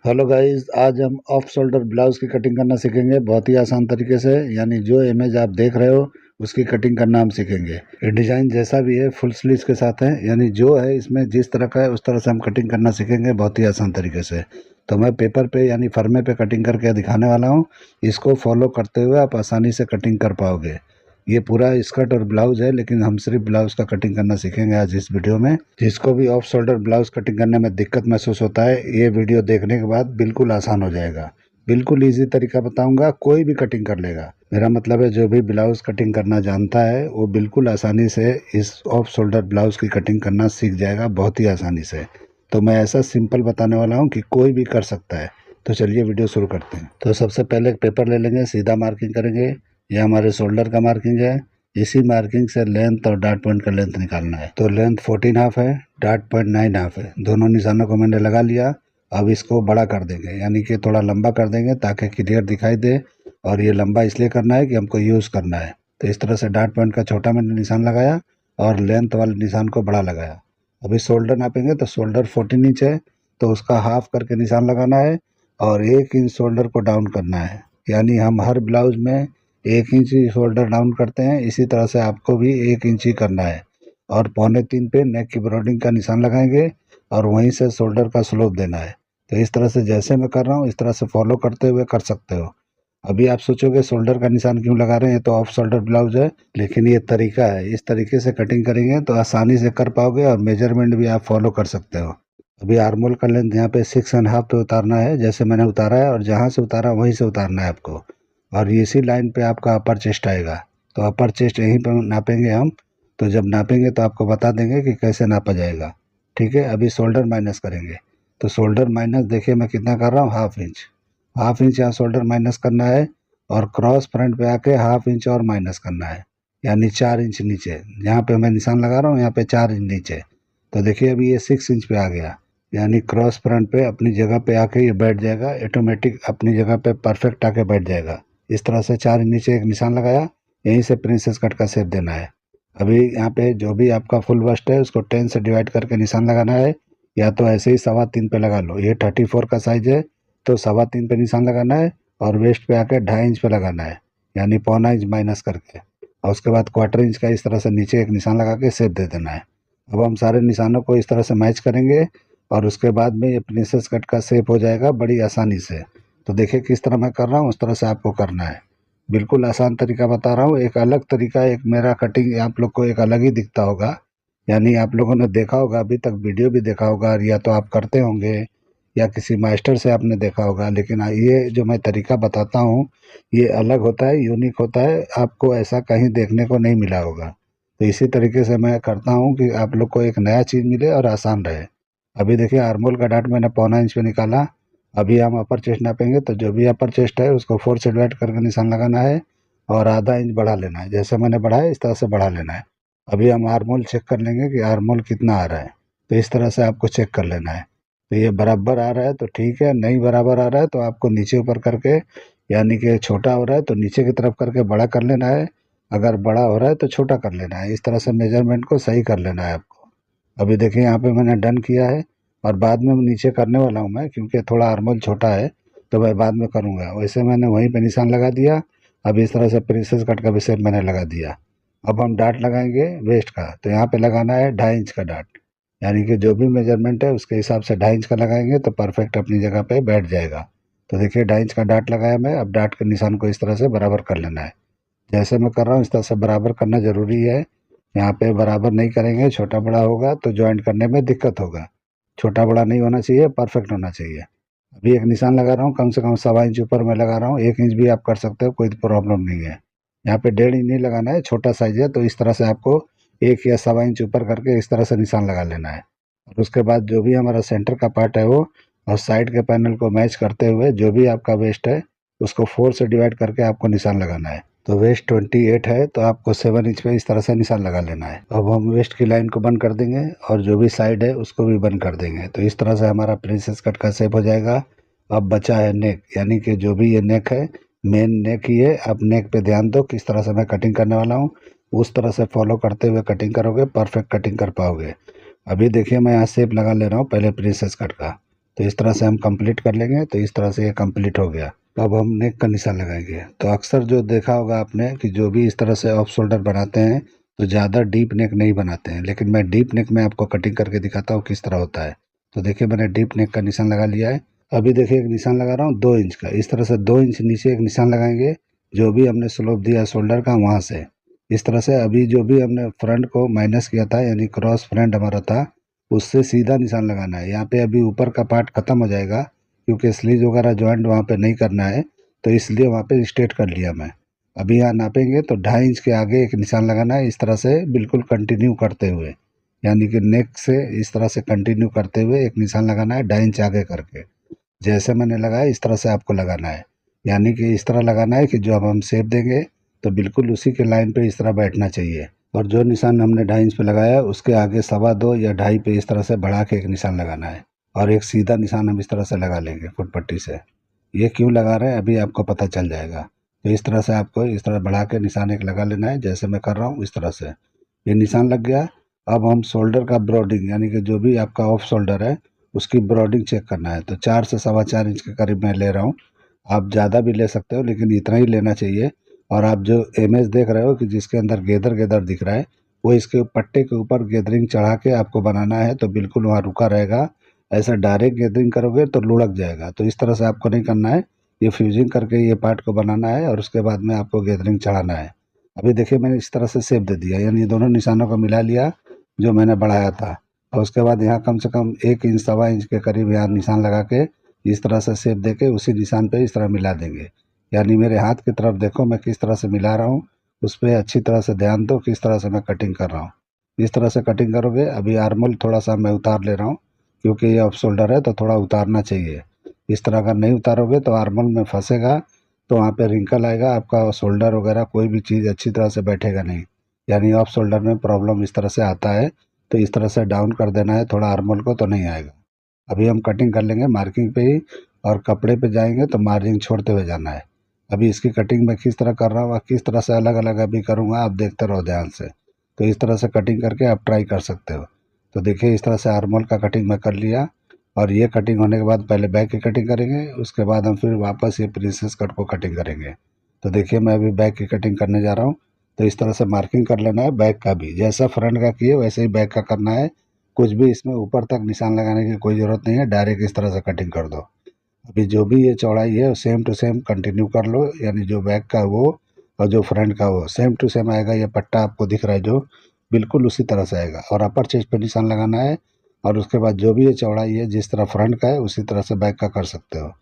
Hello guys, आज हम off shoulder blouse की कटिंग करना सीखेंगे बहुत ही आसान तरीके से। यानी जो इमेज आप देख रहे हो उसकी कटिंग करना हम सीखेंगे। ये डिज़ाइन जैसा भी है फुल स्लीव्स के साथ है, यानी जो है इसमें जिस तरह का है उस तरह से हम कटिंग करना सीखेंगे बहुत ही आसान तरीके से। तो मैं पेपर पे यानी फर्मे पे कटिंग करके दिखाने वाला हूँ। इसको फॉलो करते हुए आप आसानी से कटिंग कर पाओगे। ये पूरा स्कर्ट और ब्लाउज है, लेकिन हम सिर्फ ब्लाउज का कटिंग करना सीखेंगे आज इस वीडियो में। जिसको भी ऑफ शोल्डर ब्लाउज कटिंग करने में दिक्कत महसूस होता है, ये वीडियो देखने के बाद बिल्कुल आसान हो जाएगा। बिल्कुल इजी तरीका बताऊंगा, कोई भी कटिंग कर लेगा। मेरा मतलब है जो भी ब्लाउज कटिंग करना जानता है वो बिल्कुल आसानी से इस ऑफ शोल्डर ब्लाउज की कटिंग करना सीख जाएगा बहुत ही आसानी से। तो मैं ऐसा सिंपल बताने वाला हूँ कि कोई भी कर सकता है। तो चलिए वीडियो शुरू करते हैं। तो सबसे पहले एक पेपर ले लेंगे, सीधा मार्किंग करेंगे। ये हमारे शोल्डर का मार्किंग है। इसी मार्किंग से लेंथ और डार्ट पॉइंट का लेंथ निकालना है। तो लेंथ 14.5 है, डार्ट पॉइंट 9.5 है। दोनों निशानों को मैंने लगा लिया। अब इसको बड़ा कर देंगे, यानी कि थोड़ा लंबा कर देंगे ताकि क्लियर दिखाई दे। और ये लंबा इसलिए करना है कि हमको यूज़ करना है। तो इस तरह से डार्ट पॉइंट का छोटा मैंने निशान लगाया और लेंथ वाले निशान को बड़ा लगाया। अभी शोल्डर नापेंगे तो शोल्डर 14 इंच है, तो उसका हाफ करके निशान लगाना है और 1 इंच शोल्डर को डाउन करना है। यानी हम हर ब्लाउज में 1 इंच ही शोल्डर डाउन करते हैं, इसी तरह से आपको भी 1 इंच ही करना है। और 2.25 पे नेक की ब्रॉडिंग का निशान लगाएंगे और वहीं से शोल्डर का स्लोप देना है। तो इस तरह से जैसे मैं कर रहा हूँ इस तरह से फॉलो करते हुए कर सकते हो। अभी आप सोचोगे शोल्डर का निशान क्यों लगा रहे हैं, ये तो ऑफ शोल्डर ब्लाउज है। लेकिन ये तरीका है, इस तरीके से कटिंग करेंगे तो आसानी से कर पाओगे और मेजरमेंट भी आप फॉलो कर सकते हो। अभी आर्मोल का लेंथ यहाँ पे 6.5 पे उतारना है, जैसे मैंने उतारा है, और जहाँ से उतारा वहीं से उतारना है आपको। और इसी लाइन पे आपका अपर चेस्ट आएगा। तो अपर चेस्ट यहीं पर नापेंगे हम। तो जब नापेंगे तो आपको बता देंगे कि कैसे नापा जाएगा। ठीक है, अभी शोल्डर माइनस करेंगे। तो शोल्डर माइनस देखिए मैं कितना कर रहा हूँ, 1/2 इंच। 1/2 इंच यहाँ शोल्डर माइनस करना है और क्रॉस फ्रंट पे आके 1/2 इंच और माइनस करना है, यानी 4 इंच नीचे। यहाँ पे मैं निशान लगा रहा हूँ, यहाँ पे 4 इंच नीचे। तो देखिए अभी ये 6 इंच पे आ गया, यानी क्रॉस फ्रंट पे अपनी जगह पे आके ये बैठ जाएगा, ऑटोमेटिक अपनी जगह पे परफेक्ट आके बैठ जाएगा। इस तरह से 4 इंच नीचे एक निशान लगाया, यहीं से प्रिंसेस कट का शेप देना है। अभी यहाँ पे जो भी आपका फुल बस्ट है उसको 10 से डिवाइड करके निशान लगाना है, या तो ऐसे ही 3.25 पे लगा लो। ये 34 का साइज है, तो 3.25 पे निशान लगाना है और वेस्ट पे आके 2.5 इंच पे लगाना है, यानी 0.25 इंच माइनस करके। और उसके बाद 1/4 इंच का इस तरह से नीचे एक निशान लगा के शेप दे देना है। अब हम सारे निशानों को इस तरह से मैच करेंगे और उसके बाद में ये प्रिंसेस कट का शेप हो जाएगा बड़ी आसानी से। तो देखिए किस तरह मैं कर रहा हूँ उस तरह से आपको करना है। बिल्कुल आसान तरीका बता रहा हूँ, एक अलग तरीका, एक मेरा कटिंग आप लोग को एक अलग ही दिखता होगा। यानी आप लोगों ने देखा होगा, अभी तक वीडियो भी देखा होगा, या तो आप करते होंगे या किसी मास्टर से आपने देखा होगा। लेकिन ये जो मैं तरीका बताता हूँ ये अलग होता है, यूनिक होता है, आपको ऐसा कहीं देखने को नहीं मिला होगा। तो इसी तरीके से मैं करता हूँ कि आप लोग को एक नया चीज़ मिले और आसान रहे। अभी देखिए आर्मोल का डाट मैंने 0.25 इंच पे निकाला। अभी हम अपर चेस्ट नापेंगे, तो जो भी अपर चेस्ट है उसको 4 से डिवाइड करके निशान लगाना है और आधा इंच बढ़ा लेना है। जैसे मैंने बढ़ाया इस तरह से बढ़ा लेना है। अभी हम आर्मोल चेक कर लेंगे कि आर्मोल कितना आ रहा है। तो इस तरह से आपको चेक कर लेना है। तो ये बराबर आ रहा है तो ठीक है, नहीं बराबर आ रहा है तो आपको नीचे ऊपर करके, यानी कि छोटा हो रहा है तो नीचे की तरफ करके बड़ा कर लेना है, अगर बड़ा हो रहा है तो छोटा कर लेना है। इस तरह से मेजरमेंट को सही कर लेना है आपको। अभी देखिए यहाँ पे मैंने डन किया है और बाद में नीचे करने वाला हूँ मैं, क्योंकि थोड़ा आर्मोल छोटा है तो मैं बाद में करूँगा। वैसे मैंने वहीं पे निशान लगा दिया। अब इस तरह से प्रिंसेस कट का भी शेप मैंने लगा दिया। अब हम डाट लगाएंगे वेस्ट का, तो यहाँ पे लगाना है 2.5 इंच का डाट, यानी कि जो भी मेजरमेंट है उसके हिसाब से 2.5 इंच का लगाएंगे तो परफेक्ट अपनी जगह पे बैठ जाएगा। तो देखिए 2.5 इंच का डाट लगाया मैं। अब डाट के निशान को इस तरह से बराबर कर लेना है। जैसे मैं कर रहा हूँ इस तरह से बराबर करना ज़रूरी है। यहाँ पे बराबर नहीं करेंगे, छोटा बड़ा होगा तो जॉइंट करने में दिक्कत होगा। छोटा बड़ा नहीं होना चाहिए, परफेक्ट होना चाहिए। अभी एक निशान लगा रहा हूँ, कम से कम 1.25 इंच ऊपर मैं लगा रहा हूँ। 1 इंच भी आप कर सकते हो, कोई प्रॉब्लम नहीं है। यहाँ पे 1.5 इंच नहीं लगाना है, छोटा साइज है, तो इस तरह से आपको 1 या 1.25 इंच ऊपर करके इस तरह से निशान लगा लेना है। और उसके बाद जो भी हमारा सेंटर का पार्ट है वो, और साइड के पैनल को मैच करते हुए जो भी आपका वेस्ट है उसको 4 से डिवाइड करके आपको निशान लगाना है। तो वेस्ट 28 है तो आपको 7 इंच पे इस तरह से निशान लगा लेना है। अब हम वेस्ट की लाइन को बंद कर देंगे और जो भी साइड है उसको भी बंद कर देंगे। तो इस तरह से हमारा प्रिंसेस कट का शेप हो जाएगा। अब बचा है नेक, यानी कि जो भी ये नेक है, मेन नेक ही है। अब नेक पे ध्यान दो, किस तरह से मैं कटिंग करने वाला हूँ उस तरह से फॉलो करते हुए कटिंग करोगे, परफेक्ट कटिंग कर पाओगे। अभी देखिए मैं यहाँ शेप लगा ले रहा हूँ पहले प्रिंसेस कट का। तो इस तरह से हम कंप्लीट कर लेंगे। तो इस तरह से ये कंप्लीट हो गया। तो अब हम नेक का निशान लगाएंगे। तो अक्सर जो देखा होगा आपने कि जो भी इस तरह से ऑफ शोल्डर बनाते हैं तो ज़्यादा डीप नेक नहीं बनाते हैं, लेकिन मैं डीप नेक में आपको कटिंग करके दिखाता हूँ किस तरह होता है। तो देखिए मैंने डीप नेक का निशान लगा लिया है। अभी देखिए एक निशान लगा रहा हूँ 2 इंच का। इस तरह से 2 इंच नीचे एक निशान लगाएंगे, जो भी हमने स्लोप दिया शोल्डर का वहाँ से। इस तरह से अभी जो भी हमने फ्रंट को माइनस किया था, यानी क्रॉस फ्रंट हमारा था, उससे सीधा निशान लगाना है। यहाँ पे अभी ऊपर का पार्ट खत्म हो जाएगा, क्योंकि स्लीव वगैरह जॉइंट वहाँ पे नहीं करना है, तो इसलिए वहाँ पे स्ट्रेट कर लिया मैं। अभी यहाँ नापेंगे तो 2.5 इंच के आगे एक निशान लगाना है, इस तरह से बिल्कुल कंटिन्यू करते हुए, यानी कि नेक से इस तरह से कंटिन्यू करते हुए एक निशान लगाना है 2.5 इंच आगे करके। जैसे मैंने लगाया इस तरह से आपको लगाना है, यानी कि इस तरह लगाना है कि जो अब हम शेप देंगे तो बिल्कुल उसी के लाइन पे इस तरह बैठना चाहिए। और जो निशान हमने 2.5 इंच पे लगाया उसके आगे 2.25 या 2.5 पे इस तरह से बढ़ा के एक निशान लगाना है, और एक सीधा निशान हम इस तरह से लगा लेंगे फुट पट्टी से। ये क्यों लगा रहे हैं अभी आपको पता चल जाएगा। तो इस तरह से आपको इस तरह बढ़ा के निशान एक लगा लेना है, जैसे मैं कर रहा हूँ इस तरह से। ये निशान लग गया। अब हम शोल्डर का ब्रॉडिंग, यानी कि जो भी आपका ऑफ शोल्डर है उसकी ब्रॉडिंग चेक करना है। तो 4 से 4.25 इंच के करीब मैं ले रहा हूँ। आप ज़्यादा भी ले सकते हो, लेकिन इतना ही लेना चाहिए। और आप जो इमेज देख रहे हो कि जिसके अंदर गेदर गेदर दिख रहा है, वो इसके पट्टे के ऊपर गेदरिंग चढ़ा के आपको बनाना है, तो बिल्कुल वहाँ रुका रहेगा। ऐसा डायरेक्ट गेदरिंग करोगे तो लुढ़क जाएगा, तो इस तरह से आपको नहीं करना है। ये फ्यूजिंग करके ये पार्ट को बनाना है, और उसके बाद में आपको गेदरिंग चढ़ाना है। अभी देखिए मैंने इस तरह से शेप दे दिया, यानी दोनों निशानों को मिला लिया जो मैंने बढ़ाया था। और उसके बाद यहाँ कम से कम 1 इंच 1.25 इंच के करीब यहाँ निशान लगा के इस तरह से शेप दे के उसी निशान पे इस तरह मिला देंगे। यानी मेरे हाथ की तरफ देखो मैं किस तरह से मिला रहा हूँ, उस पर अच्छी तरह से ध्यान दो किस तरह से मैं कटिंग कर रहा हूँ। इस तरह से कटिंग करोगे। अभी आर्मोल थोड़ा सा मैं उतार ले रहा हूँ, क्योंकि ये ऑफ शोल्डर है तो थोड़ा उतारना चाहिए। इस तरह अगर नहीं उतारोगे तो आर्मोल में फंसेगा, तो वहाँ पे रिंकल आएगा, आपका शोल्डर वगैरह कोई भी चीज़ अच्छी तरह से बैठेगा नहीं। यानी ऑफ शोल्डर में प्रॉब्लम इस तरह से आता है। तो इस तरह से डाउन कर देना है थोड़ा आर्मोल को, तो नहीं आएगा। अभी हम कटिंग कर लेंगे मार्किंग पे ही, और कपड़े पे जाएंगे तो मार्जिन छोड़ते हुए जाना है। अभी इसकी कटिंग मैं किस तरह कर रहा हूँ और किस तरह से अलग अलग अभी करूँगा, आप देखते रहो ध्यान से। तो इस तरह से कटिंग करके आप ट्राई कर सकते हो। तो देखिए इस तरह से आर्मोल का कटिंग मैं कर लिया। और ये कटिंग होने के बाद पहले बैक की कटिंग करेंगे, उसके बाद हम फिर वापस ये प्रिंसेस कट को कटिंग करेंगे। तो देखिए मैं अभी बैक की कटिंग करने जा रहा हूँ। तो इस तरह से मार्किंग कर लेना है बैक का भी, जैसा फ्रंट का किए वैसे ही बैक का करना है। कुछ भी इसमें ऊपर तक निशान लगाने की कोई ज़रूरत नहीं है, डायरेक्ट इस तरह से कटिंग कर दो। अभी जो भी ये चौड़ाई है सेम टू सेम कंटिन्यू कर लो, यानी जो बैक का वो और जो फ्रंट का वो सेम टू सेम आएगा। ये पट्टा आपको दिख रहा है जो, बिल्कुल उसी तरह से आएगा। और अपर चेस्ट पे निशान लगाना है, और उसके बाद जो भी ये चौड़ाई है जिस तरह फ्रंट का है उसी तरह से बैक का कर सकते हो।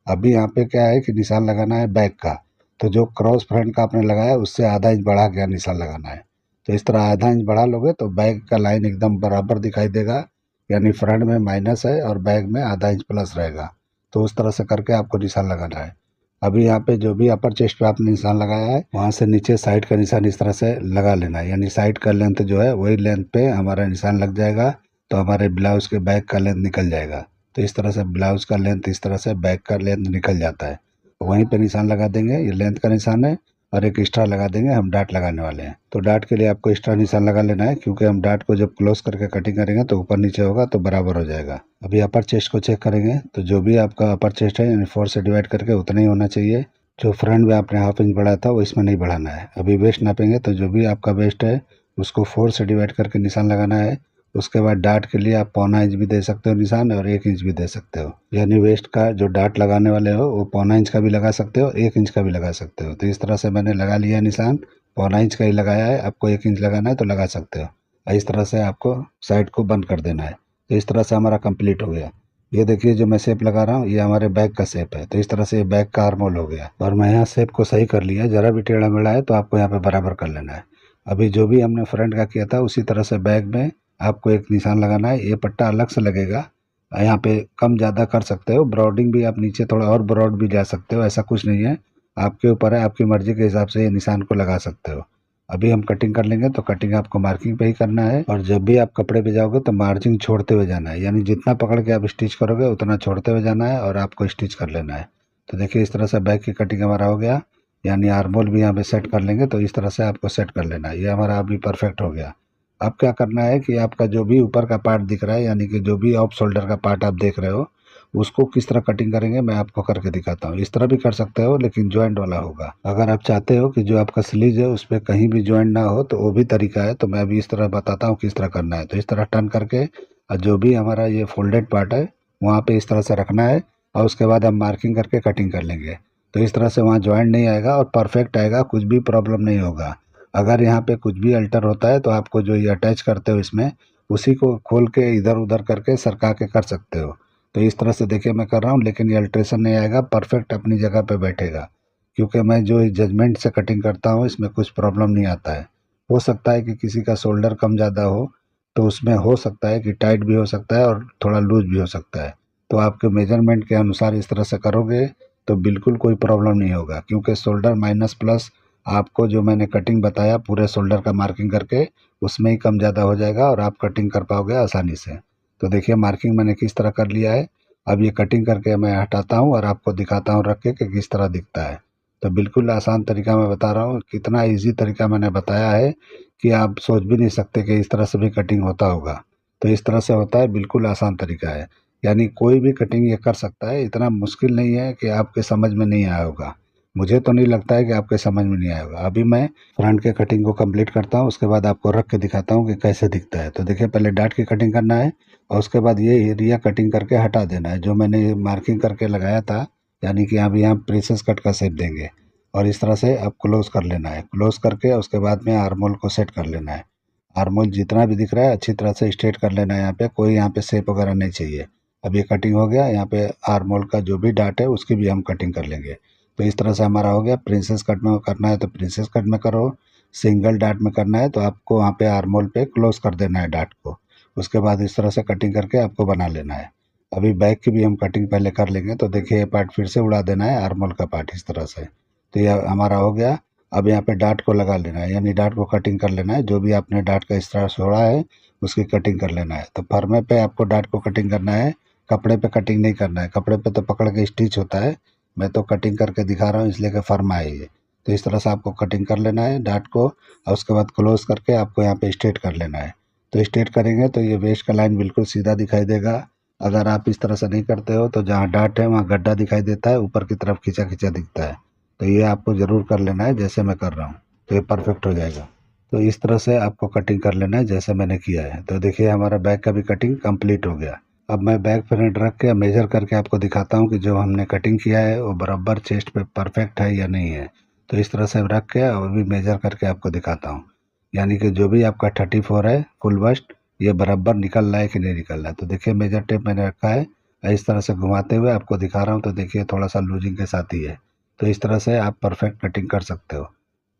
अभी यहाँ पे क्या है कि निशान लगाना है बैक का, तो जो क्रॉस फ्रंट का आपने लगाया उससे आधा इंच बढ़ा के निशान लगाना है। तो इस तरह आधा इंच बढ़ा लोगे तो बैक का लाइन एकदम बराबर दिखाई देगा, यानी फ्रंट में माइनस है और बैक में आधा इंच प्लस रहेगा। तो उस तरह से करके आपको निशान लगाना है। अभी यहाँ पे जो भी अपर चेस्ट पे आपने निशान लगाया है वहाँ से नीचे साइड का निशान इस तरह से लगा लेना है, यानी साइड का लेंथ जो है वही लेंथ पे हमारा निशान लग जाएगा। तो हमारे ब्लाउज के बैक का लेंथ निकल जाएगा। तो इस तरह से ब्लाउज का लेंथ इस तरह से बैक का लेंथ निकल जाता है। वहीं पे निशान लगा देंगे, ये लेंथ का निशान है। और एक एक्स्ट्रा लगा देंगे, हम डाट लगाने वाले हैं। तो डाट के लिए आपको एक्स्ट्रा निशान लगा लेना है, क्योंकि हम डाट को जब क्लोज करके कटिंग करेंगे तो ऊपर नीचे होगा तो बराबर हो जाएगा। अभी अपर चेस्ट को चेक करेंगे, तो जो भी आपका अपर चेस्ट है यानी 4 से डिवाइड करके उतना ही होना चाहिए। जो फ्रंट में आपने हाफ इंच बढ़ाया था वो इसमें नहीं बढ़ाना है। अभी वेस्ट नापेंगे, तो जो भी आपका वेस्ट है उसको 4 से डिवाइड करके निशान लगाना है। उसके बाद डाट के लिए आप 0.25 इंच भी दे सकते हो निशान, और 1 इंच भी दे सकते हो। यानी वेस्ट का जो डाट लगाने वाले हो वो 0.25 इंच का भी लगा सकते हो, 1 इंच का भी लगा सकते हो। तो इस तरह से मैंने लगा लिया निशान, 0.25 इंच का ही लगाया है। आपको 1 इंच लगाना है तो लगा सकते हो। इस तरह से आपको साइड को बंद कर देना है। तो इस तरह से हमारा कंप्लीट हो गया। ये देखिए जो मैं शेप लगा रहा हूँ ये हमारे बैक का शेप है। तो इस तरह से ये बैक का आर्मोल हो गया, और मैं यहाँ शेप को सही कर लिया। जरा भी टेढ़ा मेढ़ा है तो आपको यहाँ पे बराबर कर लेना है। अभी जो भी हमने फ्रंट का किया था उसी तरह से बैक में आपको एक निशान लगाना है। ये पट्टा अलग से लगेगा, यहाँ पे कम ज़्यादा कर सकते हो। ब्रॉडिंग भी आप नीचे थोड़ा और ब्रॉड भी जा सकते हो, ऐसा कुछ नहीं है, आपके ऊपर है। आपकी मर्जी के हिसाब से ये निशान को लगा सकते हो। अभी हम कटिंग कर लेंगे, तो कटिंग आपको मार्किंग पे ही करना है। और जब भी आप कपड़े पे जाओगे तो मार्जिन छोड़ते हुए जाना है, यानी जितना पकड़ के आप स्टिच करोगे उतना छोड़ते हुए जाना है और आपको स्टिच कर लेना है। तो देखिए इस तरह से बैक की कटिंग हमारा हो गया, यानी आर्मोल भी यहाँ पे सेट कर लेंगे। तो इस तरह से आपको सेट कर लेना है। ये हमारा अभी परफेक्ट हो गया। अब क्या करना है कि आपका जो भी ऊपर का पार्ट दिख रहा है, यानी कि जो भी ऑफ शोल्डर का पार्ट आप देख रहे हो, उसको किस तरह कटिंग करेंगे मैं आपको करके दिखाता हूँ। इस तरह भी कर सकते हो लेकिन जॉइंट वाला होगा। अगर आप चाहते हो कि जो आपका स्लीव है उस पर कहीं भी जॉइंट ना हो तो वो भी तरीका है। तो मैं अभी इस तरह बताता हूँ किस तरह करना है। तो इस तरह टर्न करके और जो भी हमारा ये फोल्डेड पार्ट है वहाँ पे इस तरह से रखना है और उसके बाद हम मार्किंग करके कटिंग कर लेंगे। तो इस तरह से वहाँ जॉइंट नहीं आएगा और परफेक्ट आएगा, कुछ भी प्रॉब्लम नहीं होगा। अगर यहाँ पे कुछ भी अल्टर होता है तो आपको जो ये अटैच करते हो इसमें उसी को खोल के इधर उधर करके सरका के कर सकते हो। तो इस तरह से देखिए मैं कर रहा हूँ लेकिन ये अल्ट्रेशन नहीं आएगा, परफेक्ट अपनी जगह पे बैठेगा। क्योंकि मैं जो जजमेंट से कटिंग करता हूँ इसमें कुछ प्रॉब्लम नहीं आता है। हो सकता है कि किसी का शोल्डर कम ज़्यादा हो तो उसमें हो सकता है कि टाइट भी हो सकता है और थोड़ा लूज भी हो सकता है। तो आपके मेजरमेंट के अनुसार इस तरह से करोगे तो बिल्कुल कोई प्रॉब्लम नहीं होगा। क्योंकि शोल्डर माइनस प्लस आपको जो मैंने कटिंग बताया पूरे शोल्डर का मार्किंग करके उसमें ही कम ज़्यादा हो जाएगा और आप कटिंग कर पाओगे आसानी से। तो देखिए मार्किंग मैंने किस तरह कर लिया है। अब ये कटिंग करके मैं हटाता हूँ और आपको दिखाता हूँ रख के कि किस तरह दिखता है। तो बिल्कुल आसान तरीका मैं बता रहा हूँ, कितना इजी तरीका मैंने बताया है कि आप सोच भी नहीं सकते कि इस तरह से भी कटिंग होता होगा। तो इस तरह से होता है, बिल्कुल आसान तरीका है। यानी कोई भी कटिंग ये कर सकता है, इतना मुश्किल नहीं है कि आपके समझ में नहीं आया होगा। मुझे तो नहीं लगता है कि आपके समझ में नहीं आया होगा। अभी मैं फ्रंट के कटिंग को कंप्लीट करता हूँ, उसके बाद आपको रख के दिखाता हूँ कि कैसे दिखता है। तो देखिए पहले डाट की कटिंग करना है और उसके बाद ये एरिया कटिंग करके हटा देना है जो मैंने मार्किंग करके लगाया था। यानी कि आप यहाँ प्रिंसेस कट का शेप देंगे और इस तरह से आप क्लोज कर लेना है। क्लोज करके उसके बाद में आर्मोल को सेट कर लेना है। आर्मोल जितना भी दिख रहा है अच्छी तरह से स्ट्रेट कर लेना है। यहाँ पे कोई यहाँ पे शेप वगैरह नहीं चाहिए। अब ये कटिंग हो गया। यहाँ पे आर्मोल का जो भी डाट है उसकी भी हम कटिंग कर लेंगे। तो इस तरह से हमारा हो गया। प्रिंसेस कट में करना है तो प्रिंसेस कट में करो, सिंगल डाट में करना है तो आपको वहाँ पे आर्मोल पे क्लोज कर देना है डाट को। उसके बाद इस तरह से कटिंग करके आपको बना लेना है। अभी बैक की भी हम कटिंग पहले कर लेंगे। तो देखिए ये पार्ट फिर से उड़ा देना है, आर्मोल का पार्ट इस तरह से। तो ये हमारा हो गया। अब यहाँ पे डाट को लगा लेना है, यानी डाट को कटिंग कर लेना है। जो भी आपने डाट का इस तरह छोड़ा है उसकी कटिंग कर लेना है। तो फर्मे पे आपको डाट को कटिंग करना है, कपड़े पे कटिंग नहीं करना है। कपड़े पे तो पकड़ के स्टिच होता है, मैं तो कटिंग करके दिखा रहा हूँ इसलिए कि फर्मा है ये। तो इस तरह से आपको कटिंग कर लेना है डाट को और उसके बाद क्लोज करके आपको यहाँ पे स्ट्रेट कर लेना है। तो स्ट्रेट करेंगे तो ये वेस्ट का लाइन बिल्कुल सीधा दिखाई देगा। अगर आप इस तरह से नहीं करते हो तो जहाँ डाट है वहाँ गड्ढा दिखाई देता है, ऊपर की तरफ खींचा खींचा दिखता है। तो ये आपको ज़रूर कर लेना है जैसे मैं कर रहा हूँ, तो ये परफेक्ट हो जाएगा। तो इस तरह से आपको कटिंग कर लेना है जैसे मैंने किया है। तो देखिए हमारा बैक का भी कटिंग कंप्लीट हो गया। अब मैं बैक फ्रंट रख के मेजर करके आपको दिखाता हूँ कि जो हमने कटिंग किया है वो बराबर चेस्ट पे परफेक्ट है या नहीं है। तो इस तरह से रख के और भी मेजर करके आपको दिखाता हूँ। यानी कि जो भी आपका 34 है फुल बस्ट, ये बराबर निकल रहा है कि नहीं निकल रहा है। तो देखिए मेजर टेप मैंने रखा है, इस तरह से घुमाते हुए आपको दिखा रहा हूँ। तो देखिए थोड़ा सा लूजिंग के साथ ही है। तो इस तरह से आप परफेक्ट कटिंग कर सकते हो।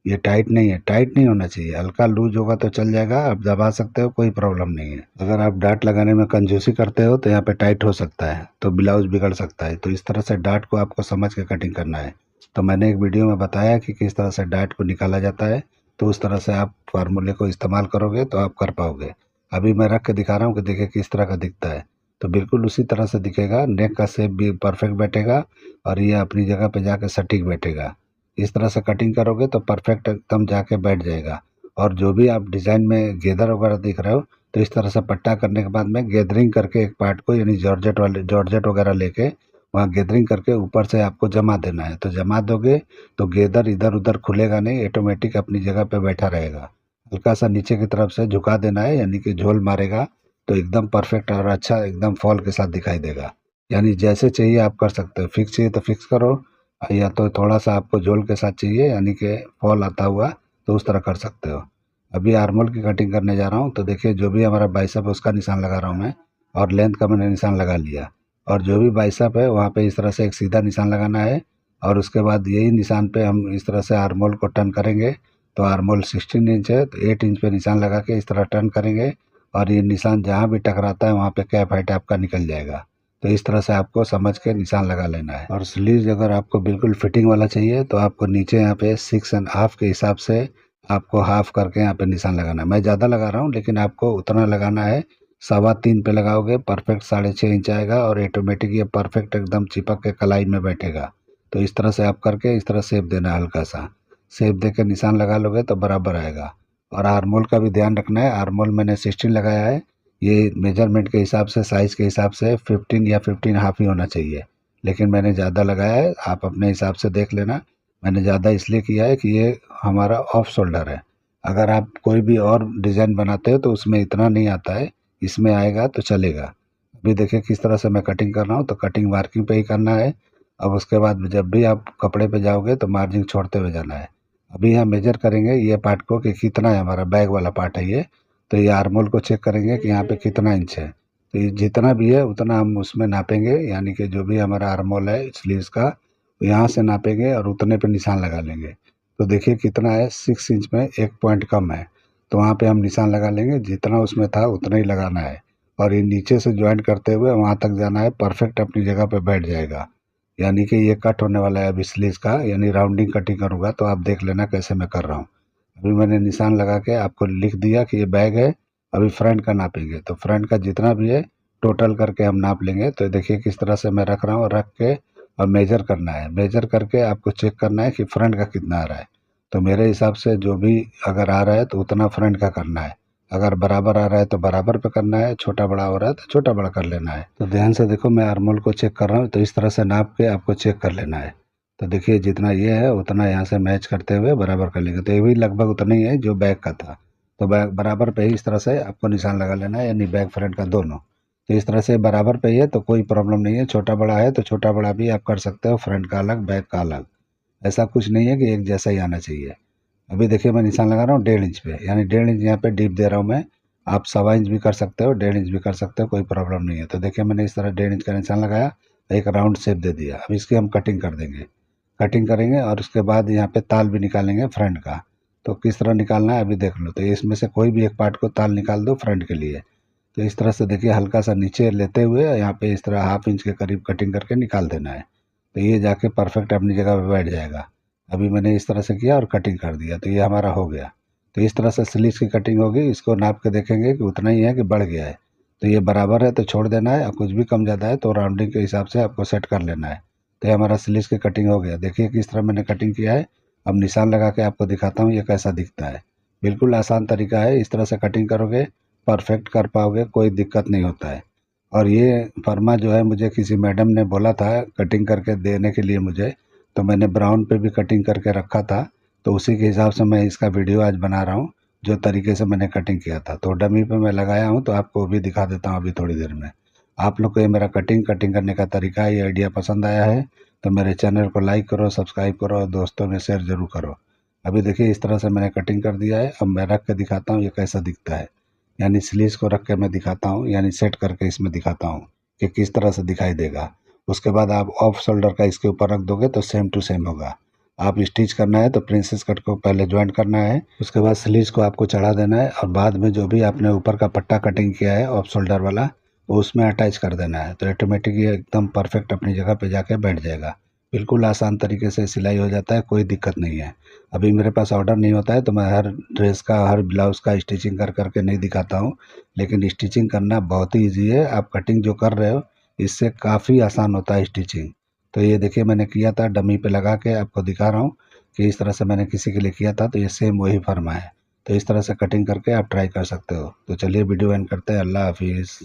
ये टाइट नहीं है, टाइट नहीं होना चाहिए, हल्का लूज होगा तो चल जाएगा, आप दबा सकते हो, कोई प्रॉब्लम नहीं है। अगर आप डाट लगाने में कंजूसी करते हो तो यहाँ पे टाइट हो सकता है, तो ब्लाउज बिगड़ सकता है। तो इस तरह से डाट को आपको समझ के कटिंग करना है। तो मैंने एक वीडियो में बताया कि किस तरह से डाट को निकाला जाता है। तो उस तरह से आप फार्मूले को इस्तेमाल करोगे तो आप कर पाओगे। अभी मैं रख के दिखा रहा हूँ कि देखिए किस तरह का दिखता है। तो बिल्कुल उसी तरह से दिखेगा, नेक का शेप भी परफेक्ट बैठेगा और ये अपनी जगह पे जाके सटीक बैठेगा। इस तरह से कटिंग करोगे तो परफेक्ट एकदम जाके बैठ जाएगा। और जो भी आप डिज़ाइन में गेदर वगैरह दिख रहे हो तो इस तरह से पट्टा करने के बाद में गैदरिंग करके एक पार्ट को, यानी जॉर्जेट वगैरह लेके वहाँ गैदरिंग करके ऊपर से आपको जमा देना है। तो जमा दोगे तो गेदर इधर उधर खुलेगा नहीं, ऑटोमेटिक अपनी जगह पे बैठा रहेगा। हल्का सा नीचे की तरफ से झुका देना है, यानी कि झोल मारेगा तो एकदम परफेक्ट और अच्छा एकदम फॉल के साथ दिखाई देगा। यानी जैसे चाहिए आप कर सकते हो, फिक्स चाहिए तो फिक्स करो या तो थोड़ा सा आपको झोल के साथ चाहिए यानी कि फॉल आता हुआ, तो उस तरह कर सकते हो। अभी आर्मोल की कटिंग करने जा रहा हूँ। तो देखिए जो भी हमारा बाइसेप है उसका निशान लगा रहा हूँ मैं, और लेंथ का मैंने निशान लगा लिया। और जो भी बाइसेप है वहाँ पे इस तरह से एक सीधा निशान लगाना है और उसके बाद यही निशान पे हम इस तरह से आर्मोल को टर्न करेंगे। तो आर्मोल 16 इंच है तो 8 इंच पे निशान लगा के इस तरह टर्न करेंगे और ये निशान जहाँ भी टकराता है वहाँ पे कैप हाइट आपका निकल जाएगा। तो इस तरह से आपको समझ के निशान लगा लेना है। और स्लीव्स अगर आपको बिल्कुल फिटिंग वाला चाहिए तो आपको नीचे यहाँ पे 6.5 के हिसाब से आपको हाफ करके यहाँ पे निशान लगाना है। मैं ज़्यादा लगा रहा हूँ लेकिन आपको उतना लगाना है। 3.25 पे लगाओगे परफेक्ट 6.5 इंच आएगा और ऑटोमेटिक ये परफेक्ट एकदम चिपक के कलाई में बैठेगा। तो इस तरह से आप करके इस तरह शेप देना है, हल्का सा शेप दे के निशान लगा लोगे तो बराबर आएगा। और आर्मोल का भी ध्यान रखना है। आर्मोल मैंने 16 लगाया है, ये मेजरमेंट के हिसाब से, साइज़ के हिसाब से 15 या 15 हाफ ही होना चाहिए, लेकिन मैंने ज़्यादा लगाया है, आप अपने हिसाब से देख लेना। मैंने ज़्यादा इसलिए किया है कि ये हमारा ऑफ शोल्डर है। अगर आप कोई भी और डिज़ाइन बनाते हो तो उसमें इतना नहीं आता है, इसमें आएगा तो चलेगा। अभी देखिए किस तरह से मैं कटिंग कर रहा हूँ, तो कटिंग मार्किंग पे ही करना है। अब उसके बाद जब भी आप कपड़े पे जाओगे तो मार्जिन छोड़ते हुए जाना है। अभी यहाँ मेजर करेंगे ये पार्ट को कि कितना है, हमारा बैग वाला पार्ट है ये। तो ये आर्मोल को चेक करेंगे कि यहाँ पे कितना इंच है। तो ये जितना भी है उतना हम उसमें नापेंगे, यानी कि जो भी हमारा आर्मोल है स्लीव्स का, तो यहाँ से नापेंगे और उतने पे निशान लगा लेंगे। तो देखिए कितना है, 6 इंच में 1 पॉइंट कम है, तो वहाँ पे हम निशान लगा लेंगे। जितना उसमें था उतना ही लगाना है, और ये नीचे से जॉइंट करते हुए वहाँ तक जाना है, परफेक्ट अपनी जगह पे बैठ जाएगा। यानी कि ये कट होने वाला है अभी स्लीव्स का, यानी राउंडिंग कटिंग करूँगा, तो आप देख लेना कैसे मैं कर रहा हूँ। अभी मैंने निशान लगा के आपको लिख दिया कि ये बैग है। अभी फ्रंट का नापेंगे, तो फ्रंट का जितना भी है टोटल करके हम नाप लेंगे। तो देखिए किस तरह से मैं रख रहा हूँ, रख के और मेजर करना है। मेजर करके आपको चेक करना है कि फ्रंट का कितना आ रहा है। तो मेरे हिसाब से जो भी अगर आ रहा है तो उतना फ्रंट का करना है। अगर बराबर आ रहा है तो बराबर पे करना है, छोटा बड़ा हो रहा है तो छोटा बड़ा कर लेना है। तो ध्यान से देखो, मैं आर्मोल को चेक कर रहा हूँ, तो इस तरह से नाप के आपको चेक कर लेना है। तो देखिए जितना ये है उतना यहाँ से मैच करते हुए बराबर कर लेंगे। तो ये भी लगभग उतना ही है जो बैग का था। तो बैग बराबर पे ही इस तरह से आपको निशान लगा लेना है, यानी बैक फ्रंट का दोनों। तो इस तरह से बराबर पे ही है तो कोई प्रॉब्लम नहीं है। छोटा बड़ा है तो छोटा बड़ा भी आप कर सकते हो, फ्रंट का अलग बैक का अलग। ऐसा कुछ नहीं है कि एक जैसा ही आना चाहिए। अभी देखिए मैं निशान लगा रहा हूँ 1.5 इंच पे, यानी 1.5 इंच यहाँ पे डीप दे रहा हूँ मैं। आप 1.25 इंच भी कर सकते हो, 1.5 इंच भी कर सकते हो, कोई प्रॉब्लम नहीं है। तो देखिए मैंने इस तरह 1.5 इंच का निशान लगाया, एक राउंड शेप दे दिया। अब इसकी हम कटिंग कर देंगे, कटिंग करेंगे और उसके बाद यहाँ पे ताल भी निकालेंगे फ्रंट का। तो किस तरह निकालना है अभी देख लो। तो इसमें से कोई भी एक पार्ट को ताल निकाल दो फ्रंट के लिए। तो इस तरह से देखिए हल्का सा नीचे लेते हुए यहाँ पे इस तरह 1/2 इंच के करीब कटिंग करके निकाल देना है। तो ये जाके परफेक्ट अपनी जगह पे बैठ जाएगा। अभी मैंने इस तरह से किया और कटिंग कर दिया, तो ये हमारा हो गया। तो इस तरह से स्लीव्स की कटिंग होगी। इसको नाप के देखेंगे कि उतना ही है कि बढ़ गया है। तो ये बराबर है तो छोड़ देना है, और कुछ भी कम ज़्यादा है तो राउंडिंग के हिसाब से आपको सेट कर लेना है। तो ये हमारा स्लीव्स की कटिंग हो गया। देखिए किस तरह मैंने कटिंग किया है। अब निशान लगा के आपको दिखाता हूँ ये कैसा दिखता है। बिल्कुल आसान तरीका है, इस तरह से कटिंग करोगे परफेक्ट कर पाओगे, कोई दिक्कत नहीं होता है। और ये फर्मा जो है मुझे किसी मैडम ने बोला था कटिंग करके देने के लिए मुझे, तो मैंने ब्राउन पे भी कटिंग करके रखा था। तो उसी के हिसाब से मैं इसका वीडियो आज बना रहा हूँ, जो तरीके से मैंने कटिंग किया था। तो डमी पे मैं लगाया हूँ, तो आपको भी दिखा देता हूँ अभी थोड़ी देर में। आप लोग को ये मेरा कटिंग करने का तरीका, ये आइडिया पसंद आया है तो मेरे चैनल को लाइक करो, सब्सक्राइब करो और दोस्तों में शेयर ज़रूर करो। अभी देखिए इस तरह से मैंने कटिंग कर दिया है। अब मैं रख के दिखाता हूँ ये कैसा दिखता है, यानी स्लीव्स को रख के मैं दिखाता हूँ, यानी सेट करके इसमें दिखाता हूँ कि किस तरह से दिखाई देगा। उसके बाद आप ऑफ शोल्डर का इसके ऊपर रख दोगे तो सेम टू सेम होगा। आप स्टिच करना है तो प्रिंसेस कट को पहले ज्वाइंट करना है, उसके बाद स्लीव्स को आपको चढ़ा देना है, और बाद में जो भी आपने ऊपर का पट्टा कटिंग किया है ऑफ शोल्डर वाला, वो उसमें अटैच कर देना है। तो ऑटोमेटिक ये एकदम परफेक्ट अपनी जगह पे जाके बैठ जाएगा। बिल्कुल आसान तरीके से सिलाई हो जाता है, कोई दिक्कत नहीं है। अभी मेरे पास ऑर्डर नहीं होता है तो मैं हर ड्रेस का, हर ब्लाउज़ का स्टिचिंग कर करके नहीं दिखाता हूँ, लेकिन स्टिचिंग करना बहुत ही ईज़ी है। आप कटिंग जो कर रहे हो इससे काफ़ी आसान होता है स्टिचिंग। तो ये देखिए मैंने किया था, डमी पे लगा के आपको दिखा रहा हूँ कि इस तरह से मैंने किसी के लिए किया था, तो ये सेम वही फर्मा है। तो इस तरह से कटिंग करके आप ट्राई कर सकते हो। तो चलिए वीडियो एंड करते हैं। अल्लाह हाफिज़।